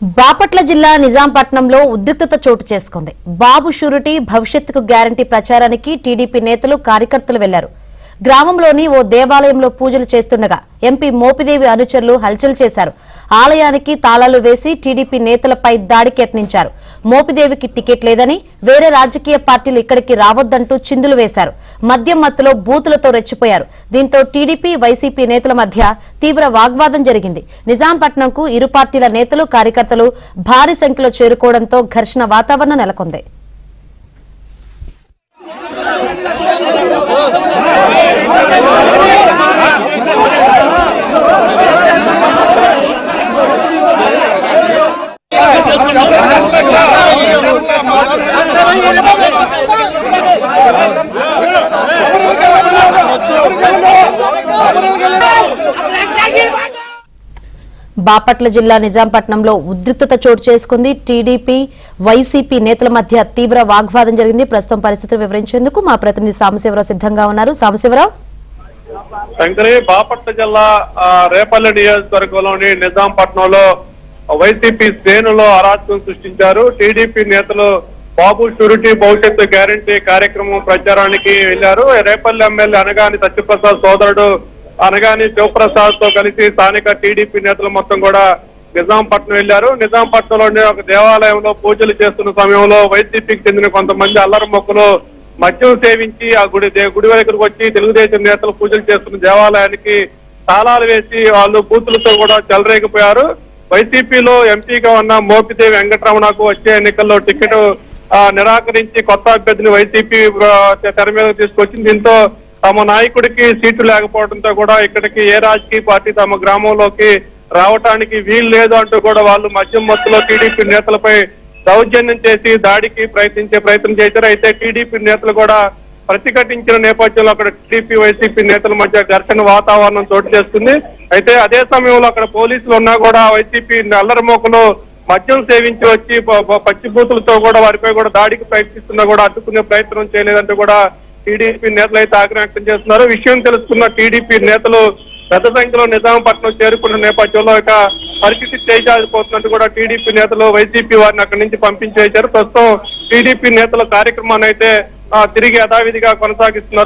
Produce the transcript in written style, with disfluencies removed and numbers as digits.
బాపట్ల జిల్లా నిజాంపట్నంలో ఉద్రిక్తత చోటు చేసుకుంది. బాబు షూరిటీ భవిష్యత్తుకు గ్యారంటీ ప్రచారానికి టీడీపీ నేతలు కార్యకర్తలు వెళ్లారు. గ్రామంలోని ఓ దేవాలయంలో పూజలు చేస్తుండగా ఎంపీ మోపిదేవి అనుచరులు హల్చల్ చేశారు. ఆలయానికి తాళాలు వేసి టీడీపీ నేతలపై దాడికి యత్నించారు. మోపిదేవికి టికెట్ లేదని, వేరే రాజకీయ పార్టీలు ఇక్కడికి రావద్దంటూ చిందులు వేశారు. మద్యం మత్తులో బూతులతో రెచ్చిపోయారు. దీంతో టీడీపీ, వైసీపీ నేతల మధ్య తీవ్ర వాగ్వాదం జరిగింది. నిజాంపట్నంకు ఇరు పార్టీల నేతలు, కార్యకర్తలు భారీ సంఖ్యలో చేరుకోవడంతో ఘర్షణ వాతావరణం నెలకొంది. బాపట్ల జిల్లా నిజాంపట్నంలో ఉద్రిక్తత చోటు చేసుకుంది. టీడీపీ, వైసీపీ నేతల మధ్య తీవ్ర వాగ్వాదం జరిగింది. ప్రస్తుతం పరిస్థితులు వివరించేందుకు మా ప్రతినిధి సాంబశివరావు సిద్ధంగా ఉన్నారు. సాంబశివరావు, శంకరి, బాపట్ల జిల్లా రేపల్లి నియోజకవర్గంలోని నిజాంపట్నంలో వైసీపీ శ్రేణులో అరాచకం సృష్టించారు. టీడీపీ నేతలు బాబు షూరిటీ భవిష్యత్తు గ్యారంటీ కార్యక్రమం ప్రచారానికి వెళ్లారు. రేపల్లి ఎమ్మెల్యే అనగాని సత్యప్రసాద్ సోదరుడు అనగాని శివప్రసాద్ తో కలిసి స్థానిక టీడీపీ నేతలు మొత్తం కూడా నిజాంపట్నం వెళ్లారు. నిజాంపట్నంలోని ఒక దేవాలయంలో పూజలు చేస్తున్న సమయంలో వైసీపీకి చెందిన కొంతమంది అల్లరి మొక్కలు మద్యం సేవించి ఆ గుడి దగ్గరకు వచ్చి తెలుగుదేశం నేతలు పూజలు చేస్తున్న దేవాలయానికి తాళాలు వేసి వాళ్ళు బూతులతో కూడా చెలరేగిపోయారు. వైసీపీలో ఎంపీగా ఉన్న మోపిదేవి వెంకటరమణకు వచ్చే ఎన్నికల్లో టికెట్ నిరాకరించి కొత్త అభ్యర్థిని వైసీపీ తెర మీద తీసుకొచ్చింది. దీంతో తమ నాయకుడికి సీటు లేకపోవడంతో కూడా ఇక్కడికి ఏ రాజకీయ పార్టీ తమ గ్రామంలోకి రావటానికి వీలు లేదు అంటూ కూడా వాళ్ళు మద్యం మత్తులో టీడీపీ నేతలపై దౌర్జన్యం చేసి దాడికి ప్రయత్నం చేశారు. అయితే టీడీపీ నేతలు కూడా ప్రతిఘటించిన నేపథ్యంలో అక్కడ టీడీపీ, వైసీపీ నేతల మధ్య ఘర్షణ వాతావరణం చోటు చేసుకుంది. అయితే అదే సమయంలో అక్కడ పోలీసులు ఉన్నా కూడా వైసీపీ అల్లరి మోకలు మద్యం సేవించి వచ్చి పచ్చిబూతులతో కూడా వారిపై కూడా దాడికి ప్రయత్నిస్తున్నా కూడా అడ్డుకునే ప్రయత్నం చేయలేదంటూ కూడా టీడీపీ నేతలు అయితే ఆగ్రహం వ్యక్తం చేస్తున్నారు. విషయం తెలుసుకున్న టీడీపీ నేతలు పెద్ద సంఖ్యలో నిజాంపట్నం చేరుకున్న నేపథ్యంలో ఇక పరిస్థితి చేయాల్సిపోతున్నట్టు కూడా టీడీపీ నేతలు వైసీపీ వారిని అక్కడి నుంచి పంపించేశారు. ప్రస్తుతం టీడీపీ నేతల కార్యక్రమాన్ని అయితే తిరిగి యథావిధిగా కొనసాగిస్తున్నారు.